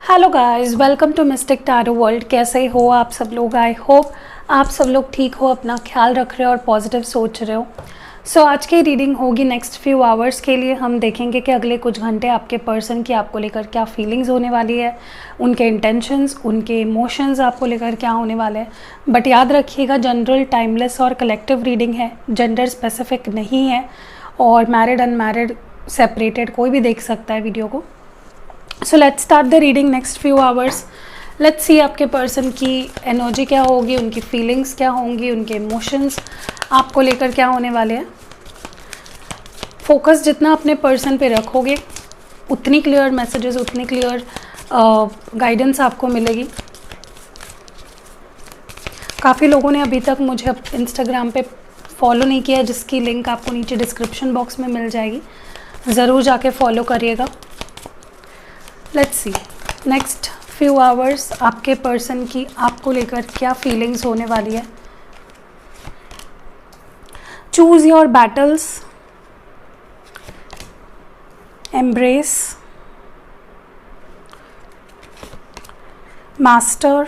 Hello guys, welcome to mystic tarot world. कैसे हो आप सब लोग? आई होप आप सब लोग ठीक हो, अपना ख्याल रख रहे हो और पॉजिटिव सोच रहे हो। सो आज की रीडिंग होगी नेक्स्ट फ्यू आवर्स के लिए। हम देखेंगे कि अगले कुछ घंटे आपके पर्सन की आपको लेकर क्या फीलिंग्स होने वाली है, उनके इंटेंशंस, उनके इमोशंस आपको लेकर क्या होने वाले हैं। बट याद रखिएगा, जनरल, टाइमलेस और कलेक्टिव रीडिंग है, जेंडर स्पेसिफिक नहीं है और मैरिड अनमैरिड सेपरेटेड कोई भी देख सकता है वीडियो को। So let's start the reading next few hours. Let's see आपके पर्सन की एनर्जी क्या होगी, उनकी फीलिंग्स क्या होंगी, उनके इमोशंस आपको लेकर क्या होने वाले हैं। फोकस जितना अपने पर्सन पे रखोगे उतनी क्लियर मैसेजेस, उतनी क्लियर गाइडेंस आपको मिलेगी। काफ़ी लोगों ने अभी तक मुझे इंस्टाग्राम पे फॉलो नहीं किया, जिसकी लिंक आपको नीचे डिस्क्रिप्शन बॉक्स में मिल जाएगी, ज़रूर जाके फॉलो करिएगा। Let's see next few hours आपके पर्सन की आपको लेकर क्या फीलिंग्स होने वाली है। Choose your battles, embrace, master,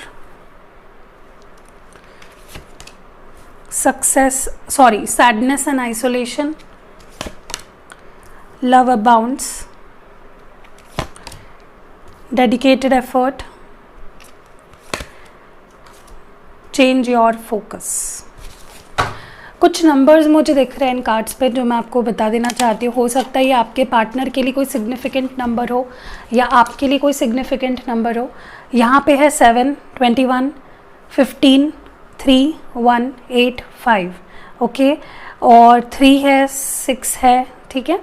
success, sadness and isolation, love abounds, dedicated effort, change your focus. कुछ नंबर्स मुझे दिख रहे हैं इन कार्ड्स पे जो मैं आपको बता देना चाहती हूँ। हो सकता है ये आपके पार्टनर के लिए कोई सिग्निफिकेंट नंबर हो या आपके लिए कोई सिग्निफिकेंट नंबर हो। यहाँ पे है 7, 21, 15, 3, 1, 8, 5, ओके, और 3 है, 6 है, ठीक है,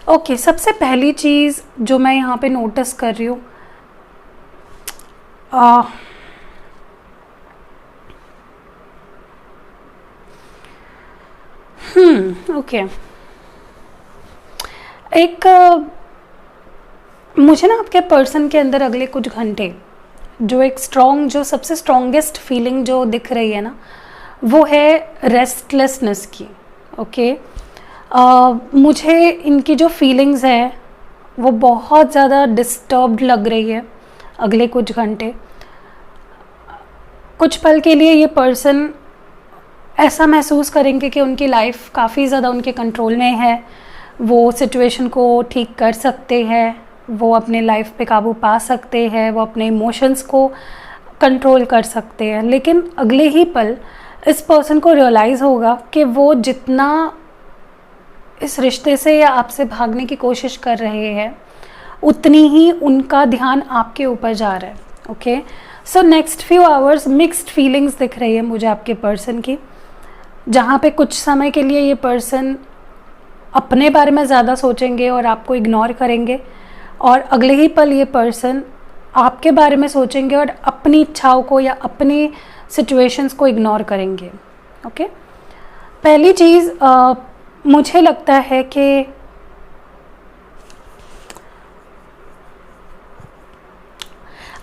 ओके। सबसे पहली चीज़ जो मैं यहाँ पे नोटिस कर रही हूँ, ओके, एक मुझे ना आपके पर्सन के अंदर अगले कुछ घंटे जो एक जो सबसे स्ट्रॉन्गेस्ट फीलिंग जो दिख रही है ना, वो है रेस्टलेसनेस की, ओके। मुझे इनकी जो फीलिंग्स है वो बहुत ज़्यादा डिस्टर्ब्ड लग रही है अगले कुछ घंटे। कुछ पल के लिए ये पर्सन ऐसा महसूस करेंगे कि उनकी लाइफ काफ़ी ज़्यादा उनके कंट्रोल में है, वो सिचुएशन को ठीक कर सकते हैं, वो अपने लाइफ पे काबू पा सकते हैं, वो अपने इमोशंस को कंट्रोल कर सकते हैं। लेकिन अगले ही पल इस पर्सन को रियलाइज़ होगा कि वो जितना इस रिश्ते से या आपसे भागने की कोशिश कर रहे हैं, उतनी ही उनका ध्यान आपके ऊपर जा रहा है, okay. So next few hours mixed feelings दिख रही है मुझे आपके पर्सन की, जहाँ पे कुछ समय के लिए ये पर्सन अपने बारे में ज़्यादा सोचेंगे और आपको इग्नोर करेंगे, और अगले ही पल ये पर्सन आपके बारे में सोचेंगे और अपनी इच्छाओं को या अपनी सिचुएशंस को इग्नोर करेंगे, ओके। पहली चीज़ मुझे लगता है कि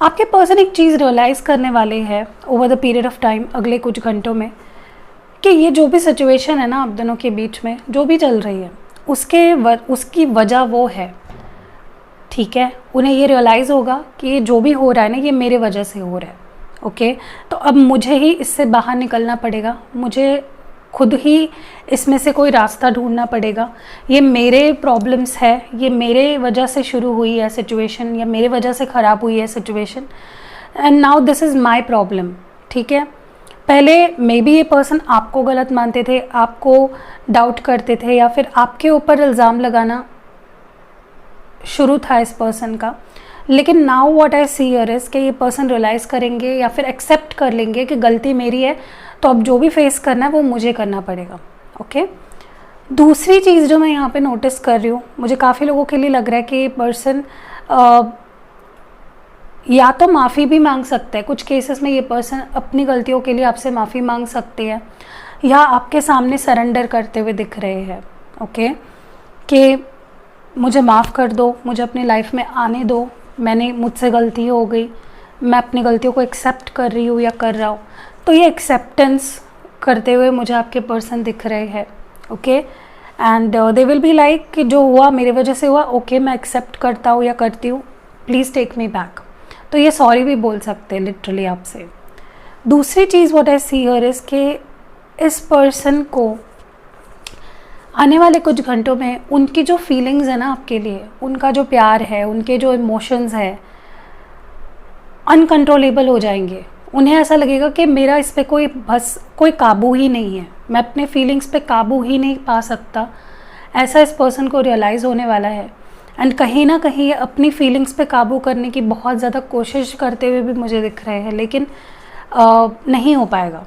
आपके पर्सन एक चीज़ रियलाइज़ करने वाले हैं over the period of time, अगले कुछ घंटों में, कि ये जो भी सिचुएशन है ना आप दोनों के बीच में जो भी चल रही है, उसकी वजह वो है, ठीक है। उन्हें ये रियलाइज़ होगा कि ये जो भी हो रहा है ना, ये मेरे वजह से हो रहा है, ओके। तो अब मुझे ही इससे बाहर निकलना पड़ेगा, मुझे खुद ही इसमें से कोई रास्ता ढूंढना पड़ेगा। ये मेरे प्रॉब्लम्स है, ये मेरे वजह से शुरू हुई है सिचुएशन, या मेरे वजह से ख़राब हुई है situation, and now this is my problem, ठीक है। पहले मे बी ये पर्सन आपको गलत मानते थे, आपको डाउट करते थे, या फिर आपके ऊपर इल्ज़ाम लगाना शुरू था इस पर्सन का। लेकिन now what I see here is कि ये पर्सन रियलाइज़ करेंगे या फिर एक्सेप्ट कर लेंगे कि गलती मेरी है, तो अब जो भी फेस करना है वो मुझे करना पड़ेगा, ओके। दूसरी चीज़ जो मैं यहाँ पे नोटिस कर रही हूँ, मुझे काफ़ी लोगों के लिए लग रहा है कि ये पर्सन या तो माफ़ी भी मांग सकता है, कुछ केसेस में ये पर्सन अपनी गलतियों के लिए आपसे माफ़ी मांग सकते हैं, या आपके सामने सरेंडर करते हुए दिख रहे हैं, ओके, कि मुझे माफ़ कर दो, मुझे अपनी लाइफ में आने दो, मुझसे गलती हो गई, मैं अपनी गलतियों को एक्सेप्ट कर रही हूँ या कर रहा हूँ। तो ये एक्सेप्टेंस करते हुए मुझे आपके पर्सन दिख रहे हैं, okay. And they will be like कि जो हुआ मेरी वजह से हुआ, ओके मैं एक्सेप्ट करता हूँ या करती हूँ, प्लीज़ टेक मी बैक। तो ये सॉरी भी बोल सकते हैं लिटरली आपसे। दूसरी चीज़ what I see here is कि इस पर्सन को आने वाले कुछ घंटों में उनकी जो फीलिंग्स है ना आपके लिए, उनका जो प्यार है, उनके जो इमोशंस है अनकंट्रोलेबल हो जाएंगे। उन्हें ऐसा लगेगा कि मेरा इस पे कोई काबू ही नहीं है, मैं अपने फीलिंग्स पे काबू ही नहीं पा सकता। ऐसा इस पर्सन को रियलाइज़ होने वाला है। एंड कहीं ना कहीं अपनी फीलिंग्स पे काबू करने की बहुत ज़्यादा कोशिश करते हुए भी मुझे दिख रहे हैं, लेकिन नहीं हो पाएगा।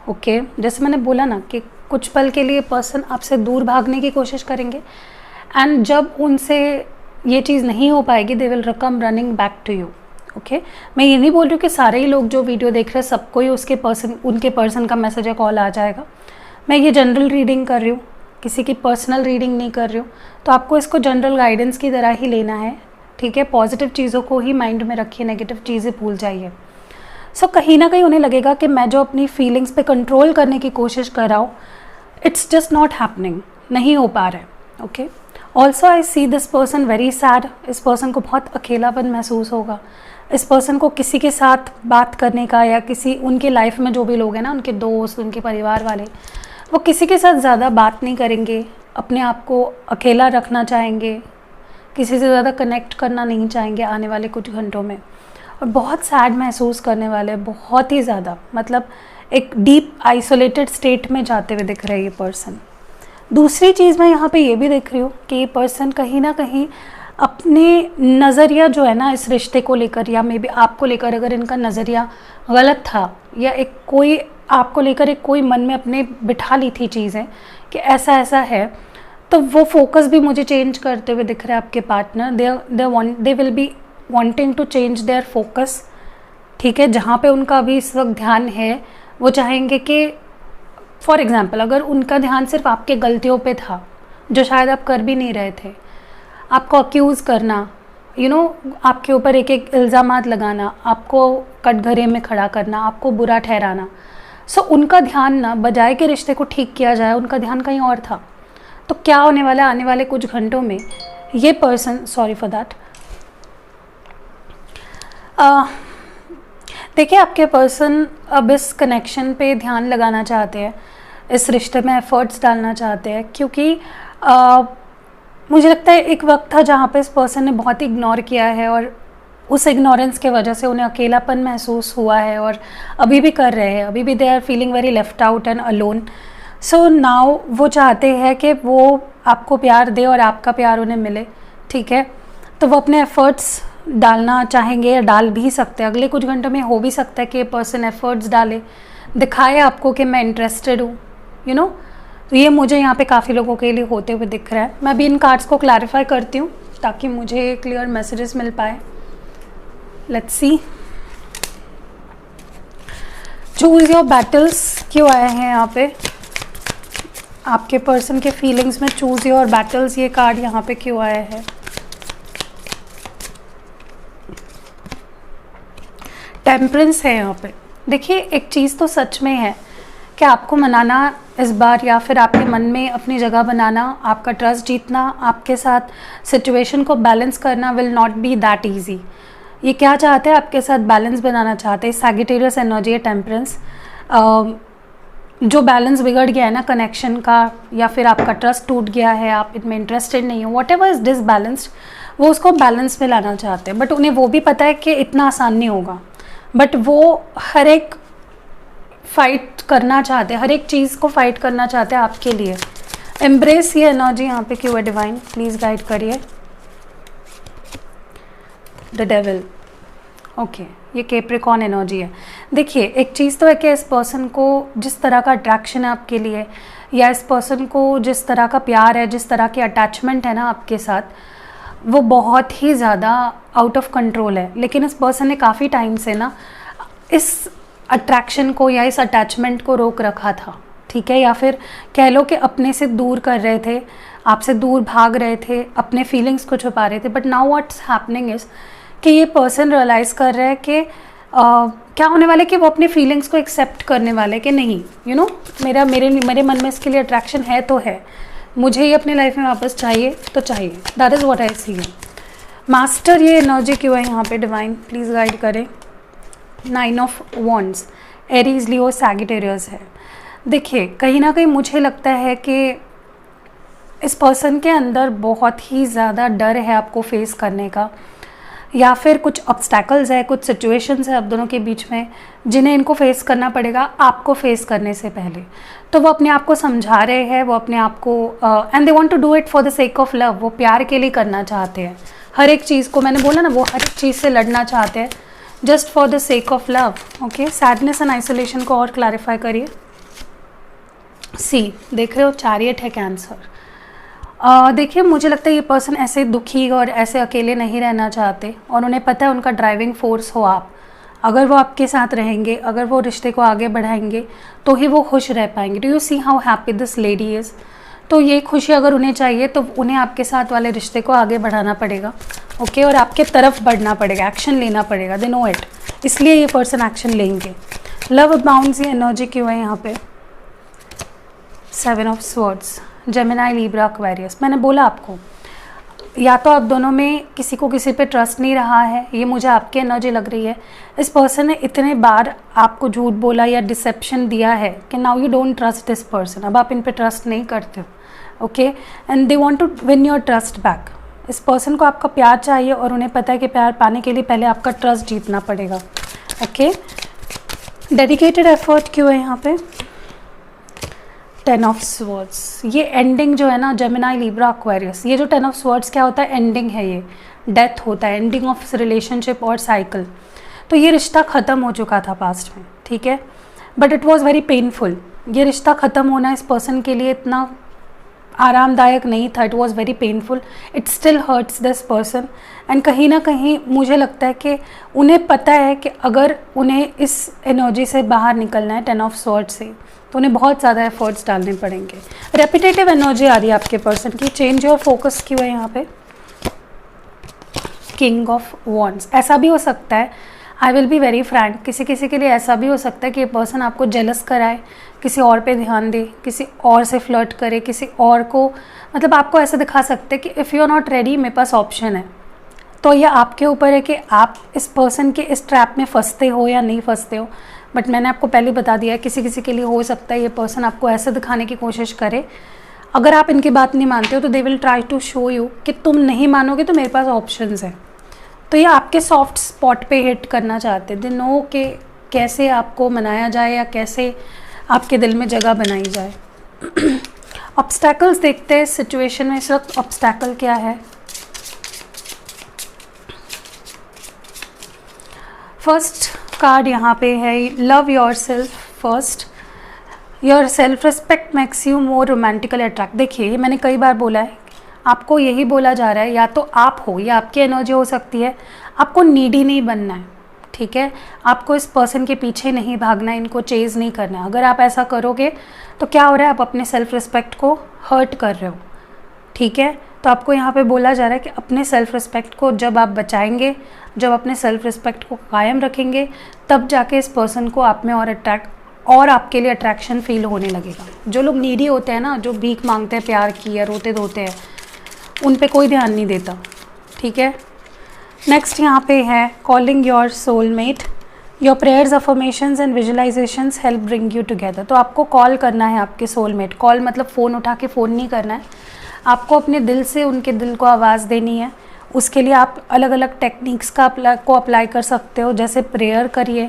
ओके, जैसे मैंने बोला ना कि कुछ पल के लिए पर्सन आपसे दूर भागने की कोशिश करेंगे, एंड जब उनसे ये चीज़ नहीं हो पाएगी they will come running back to you. Okay, मैं ये नहीं बोल रही हूँ कि सारे ही लोग जो वीडियो देख रहे हैं सबको ही उनके पर्सन का मैसेज या कॉल आ जाएगा। मैं ये जनरल रीडिंग कर रही हूँ, किसी की पर्सनल रीडिंग नहीं कर रही हूँ, तो आपको इसको जनरल गाइडेंस की तरह ही लेना है। ठीक है, पॉजिटिव चीज़ों को ही माइंड में रखिए, नेगेटिव चीज़ें भूल जाइए। सो कहीं ना कहीं उन्हें लगेगा कि मैं जो अपनी फीलिंग्स पे कंट्रोल करने की कोशिश कर रहा हूँ इट्स जस्ट नॉट हैपनिंग, नहीं हो पा रहा है। Okay, also I see this person very sad. इस पर्सन को बहुत अकेलापन महसूस होगा। इस पर्सन को किसी के साथ बात करने का या किसी उनके लाइफ में जो भी लोग हैं ना, उनके दोस्त, उनके परिवार वाले, वो किसी के साथ ज़्यादा बात नहीं करेंगे, अपने आप को अकेला रखना चाहेंगे, किसी से ज़्यादा कनेक्ट करना नहीं चाहेंगे आने वाले कुछ घंटों में, और बहुत सैड महसूस करने वाले, बहुत ही ज़्यादा, मतलब एक डीप आइसोलेटेड स्टेट में जाते हुए दिख रहा है ये पर्सन। दूसरी चीज़ मैं यहाँ पे ये भी देख रही हूँ कि ये पर्सन कहीं ना कहीं अपने नज़रिया जो है ना इस रिश्ते को लेकर या मे बी आपको लेकर, अगर इनका नज़रिया गलत था या एक कोई आपको लेकर एक कोई मन में अपने बिठा ली थी चीज़ें कि ऐसा ऐसा है, तो वो फोकस भी मुझे चेंज करते हुए दिख रहा है आपके partner. They will be wanting to change their focus. ठीक है, जहाँ पे उनका अभी इस वक्त ध्यान है वो चाहेंगे कि फॉर एग्ज़ाम्पल अगर उनका ध्यान सिर्फ आपके गलतियों पे था जो शायद आप कर भी नहीं रहे थे, आपको अक्यूज़ करना, आपके ऊपर एक एक इल्ज़ामात लगाना, आपको कटघरे में खड़ा करना, आपको बुरा ठहराना। सो उनका ध्यान ना, बजाय के रिश्ते को ठीक किया जाए, उनका ध्यान कहीं और था। तो क्या होने वाला है आने वाले कुछ घंटों में, ये पर्सन, सॉरी फॉर दैट, देखिए आपके पर्सन अब इस कनेक्शन पे ध्यान लगाना चाहते हैं, इस रिश्ते में एफर्ट्स डालना चाहते हैं, क्योंकि मुझे लगता है एक वक्त था जहाँ पे इस पर्सन ने बहुत इग्नोर किया है और उस इग्नोरेंस के वजह से उन्हें अकेलापन महसूस हुआ है, और अभी भी कर रहे हैं, अभी भी they are feeling very left out and alone. So now वो चाहते हैं कि वो आपको प्यार दे और आपका प्यार उन्हें मिले। ठीक है, तो वो अपने एफर्ट्स डालना चाहेंगे या डाल भी सकते हैं। अगले कुछ घंटों में हो भी सकता है कि पर्सन एफर्ट्स डाले, दिखाए आपको कि मैं इंटरेस्टेड हूँ, तो ये मुझे यहाँ पे काफ़ी लोगों के लिए होते हुए दिख रहा है। मैं अभी इन कार्ड्स को क्लैरिफाई करती हूँ ताकि मुझे क्लियर मैसेजेस मिल पाए। Let's see, choose your battles क्यों आए हैं यहाँ पे, आपके पर्सन के फीलिंग्स में चूज योर बैटल्स ये कार्ड यहाँ पे क्यों आया है। टेम्परेंस है यहाँ पे। देखिए एक चीज़ तो सच में है कि आपको मनाना इस बार, या फिर आपके मन में अपनी जगह बनाना, आपका ट्रस्ट जीतना, आपके साथ सिचुएशन को बैलेंस करना will not be that easy. ये क्या चाहते हैं, आपके साथ बैलेंस बनाना चाहते हैं। सैजिटेरियस एनर्जी है टेम्परेंस। जो बैलेंस बिगड़ गया है ना कनेक्शन का, या फिर आपका ट्रस्ट टूट गया है, आप इनमें इंटरेस्टेड नहीं हो, वॉट एवर इज डिसबैलेंस्ड, वो उसको बैलेंस में लाना चाहते हैं। बट उन्हें वो भी पता है कि इतना आसान नहीं होगा, बट वो हर एक फाइट करना चाहते हैं, हर एक चीज़ को फाइट करना चाहते हैं आपके लिए। एम्ब्रेस ये एनर्जी यहाँ पे क्यों है डिवाइन, प्लीज़ गाइड करिए। द डेविल, ओके, ये कैप्रिकॉर्न एनर्जी है। देखिए एक चीज़ तो है कि इस पर्सन को जिस तरह का अट्रैक्शन है आपके लिए, या इस पर्सन को जिस तरह का प्यार है, जिस तरह की अटैचमेंट है ना आपके साथ, वो बहुत ही ज़्यादा आउट ऑफ कंट्रोल है। लेकिन इस पर्सन ने काफ़ी टाइम से ना इस अट्रैक्शन को या इस अटैचमेंट को रोक रखा था। ठीक है, या फिर कह लो कि अपने से दूर कर रहे थे, आपसे दूर भाग रहे थे, अपने फीलिंग्स को छुपा रहे थे। But now what's happening is कि ये पर्सन रियलाइज़ कर रहा है कि क्या होने वाला है कि वो अपनी फीलिंग्स को एक्सेप्ट करने वाले कि नहीं, मेरे मन में इसके लिए अट्रैक्शन है तो है, मुझे ये अपने लाइफ में वापस चाहिए तो चाहिए। That is what I see. Master ये एनर्जी क्यों है यहाँ पे, डिवाइन प्लीज़ गाइड करें। 9 of wands, Aries, Leo, Sagittarius है। देखिए कहीं ना कहीं मुझे लगता है कि इस पर्सन के अंदर बहुत ही ज़्यादा डर है आपको फेस करने का, या फिर कुछ ऑब्स्टैकल्स है, कुछ सिचुएशंस है आप दोनों के बीच में जिन्हें इनको फेस करना पड़ेगा आपको फेस करने से पहले। तो वो अपने आप को समझा रहे हैं, वो अपने आप को and they want to do it for the sake of love. वो प्यार के लिए करना चाहते हैं हर एक चीज़ को, मैंने बोला ना वो हर एक चीज़ से लड़ना चाहते हैं just for the sake of love. Okay, sadness and isolation को और क्लैरिफाई करिए। सी देख रहे हो, चैरियट है कैंसर। देखिए मुझे लगता है ये पर्सन ऐसे दुखी और ऐसे अकेले नहीं रहना चाहते, और उन्हें पता है उनका ड्राइविंग फोर्स हो आप। अगर वो आपके साथ रहेंगे, अगर वो रिश्ते को आगे बढ़ाएंगे तो ही वो खुश रह पाएंगे। Do you see how happy this lady is. तो ये खुशी अगर उन्हें चाहिए तो उन्हें आपके साथ वाले रिश्ते को आगे बढ़ाना पड़ेगा। ओके, और आपके तरफ बढ़ना पड़ेगा, एक्शन लेना पड़ेगा। दे नो इट, इसलिए ये पर्सन एक्शन लेंगे। लव बाउंड्स ये एनर्जी क्यों है यहाँ पे। 7 of swords, Gemini, Libra, Aquarius. मैंने बोला आपको या तो आप दोनों में किसी को किसी पे ट्रस्ट नहीं रहा है, ये मुझे आपकी एनर्जी लग रही है। इस पर्सन ने इतने बार आपको झूठ बोला या डिसेप्शन दिया है कि now you don't trust this person, अब आप इन पे ट्रस्ट नहीं करते हो। Okay, and they want to win your trust back. इस पर्सन को आपका प्यार चाहिए और उन्हें पता है कि प्यार पाने के लिए पहले आपका ट्रस्ट जीतना पड़ेगा। ओके, डेडिकेटेड एफर्ट क्यों है यहाँ पे। 10 ऑफ स्वॉर्ड्स, ये एंडिंग जो है ना, जेमिनाई, लिब्रा, एक्वेरियस, ये जो 10 ऑफ स्वॉर्ड्स क्या होता है, एंडिंग है, ये डेथ होता है, एंडिंग ऑफ रिलेशनशिप और साइकिल। तो ये रिश्ता ख़त्म हो चुका था पास्ट में, ठीक है, but it was very painful. ये रिश्ता ख़त्म होना इस पर्सन के लिए इतना आरामदायक नहीं था, it was very painful, it still hurts this person. And कहीं ना कहीं मुझे लगता है कि उन्हें पता है कि अगर उन्हें इस एनर्जी से बाहर निकलना है 10 ऑफ स्वॉर्ड्स से, तो उन्हें बहुत ज़्यादा एफर्ट्स डालने पड़ेंगे। रेपिटेटिव एनर्जी आ रही है आपके पर्सन की। चेंज योर फोकस क्यों है यहाँ पे। किंग ऑफ वॉन्ड्स, ऐसा भी हो सकता है, I will be very Frank, किसी किसी के लिए ऐसा भी हो सकता है कि ये पर्सन आपको जेलस कराए, किसी और पे ध्यान दे, किसी और से फ्लर्ट करे, किसी और को, मतलब आपको ऐसा दिखा सकते हैं कि if you are not ready, मेरे पास ऑप्शन है। तो ये आपके ऊपर है कि आप इस पर्सन के इस ट्रैप में फंसते हो या नहीं फंसते हो। बट मैंने आपको पहले बता दिया है, किसी किसी के लिए हो सकता है ये पर्सन आपको ऐसे दिखाने की कोशिश करे, अगर आप इनकी बात नहीं मानते हो तो they will try to show you कि तुम नहीं मानोगे तो मेरे पास ऑप्शंस हैं। तो ये आपके सॉफ्ट स्पॉट पे हिट करना चाहते हैं। दे नो कि कैसे आपको मनाया जाए या कैसे आपके दिल में जगह बनाई जाए। ऑब्स्टैकल्स देखते हैं इस सिचुएशन में, इस वक्त ऑब्स्टैकल क्या है। फर्स्ट कार्ड यहाँ पे है, love your self first, your self respect makes you more romantical attract. देखिए ये मैंने कई बार बोला है, आपको यही बोला जा रहा है, या तो आप हो या आपकी एनर्जी हो सकती है, आपको नीडी नहीं बनना है, ठीक है, आपको इस पर्सन के पीछे नहीं भागना है, इनको चेज़ नहीं करना है। अगर आप ऐसा करोगे तो क्या हो रहा है, आप अपने सेल्फ रिस्पेक्ट को हर्ट कर रहे हो, ठीक है। तो आपको यहाँ पे बोला जा रहा है कि अपने सेल्फ रिस्पेक्ट को जब आप बचाएंगे, जब अपने सेल्फ रिस्पेक्ट को कायम रखेंगे, तब जाके इस पर्सन को आप में और आपके लिए अट्रैक्शन फील होने लगेगा। जो लोग नीडी होते हैं ना, जो भीख मांगते हैं प्यार की या रोते धोते हैं, उन पे कोई ध्यान नहीं देता, ठीक है। नेक्स्ट यहाँ पे है calling your soulmate, your prayers, affirmations and visualisations help bring you together. तो आपको कॉल करना है आपके सोलमेट। कॉल मतलब फ़ोन उठा के फ़ोन नहीं करना है, आपको अपने दिल से उनके दिल को आवाज़ देनी है। उसके लिए आप अलग अलग टेक्निक्स का अप्लाई कर सकते हो, जैसे प्रेयर करिए।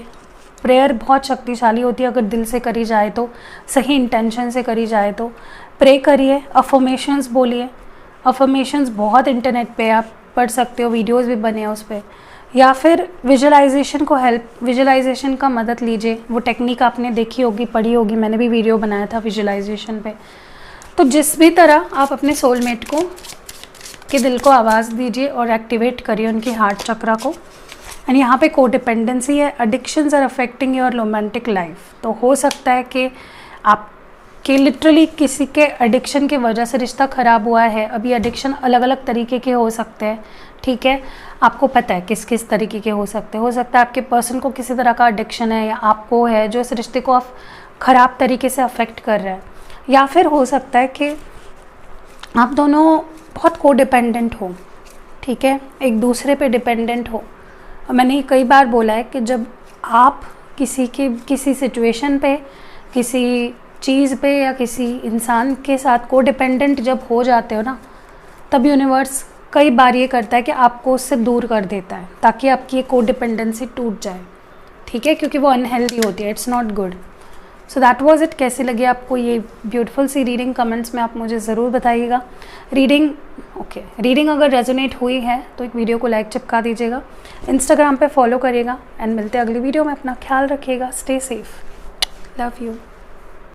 प्रेयर बहुत शक्तिशाली होती है अगर दिल से करी जाए तो, सही इंटेंशन से करी जाए तो। प्रे करिए, अफर्मेशंस बोलिए। अफर्मेशंस बहुत इंटरनेट पे आप पढ़ सकते हो, वीडियोस भी बने हैं उस पर। या फिर विजुअलाइजेशन को विजुअलाइजेशन का मदद लीजिए। वो टेक्निक आपने देखी होगी, पढ़ी होगी, मैंने भी वीडियो बनाया था विजुअलाइजेशन पे। तो जिस भी तरह आप अपने सोलमेट को के दिल को आवाज़ दीजिए और एक्टिवेट करिए उनकी हार्ट चक्रा को। एंड यहाँ पे कोडिपेंडेंसी है, addictions are affecting your romantic life. तो हो सकता है कि आपके लिटरली किसी के एडिक्शन की वजह से रिश्ता ख़राब हुआ है। अभी एडिक्शन अलग अलग तरीके के हो सकते हैं, ठीक है, आपको पता है किस किस तरीके के हो सकते हैं। हो सकता है आपके पर्सन को किसी तरह का एडिक्शन है या आपको है, जो इस रिश्ते को आप ख़राब तरीके से अफेक्ट कर रहा है। या फिर हो सकता है कि आप दोनों बहुत कोडिपेंडेंट हो, ठीक है, एक दूसरे पे डिपेंडेंट हो। और मैंने कई बार बोला है कि जब आप किसी सिचुएशन पे, किसी चीज़ पे या किसी इंसान के साथ को डिपेंडेंट जब हो जाते हो ना, तब यूनिवर्स कई बार ये करता है कि आपको उससे दूर कर देता है ताकि आपकी ये को डिपेंडेंसी टूट जाए। ठीक है, क्योंकि वो अनहेल्दी होती है, it's not good. So that was it. कैसी लगी आपको ये ब्यूटीफुल सी रीडिंग, कमेंट्स में आप मुझे ज़रूर बताइएगा। रीडिंग अगर रेजोनेट हुई है तो एक वीडियो को लाइक चिपका दीजिएगा, इंस्टाग्राम पे फॉलो करिएगा एंड मिलते हैं अगली वीडियो में। अपना ख्याल रखिएगा, स्टे सेफ, लव यू।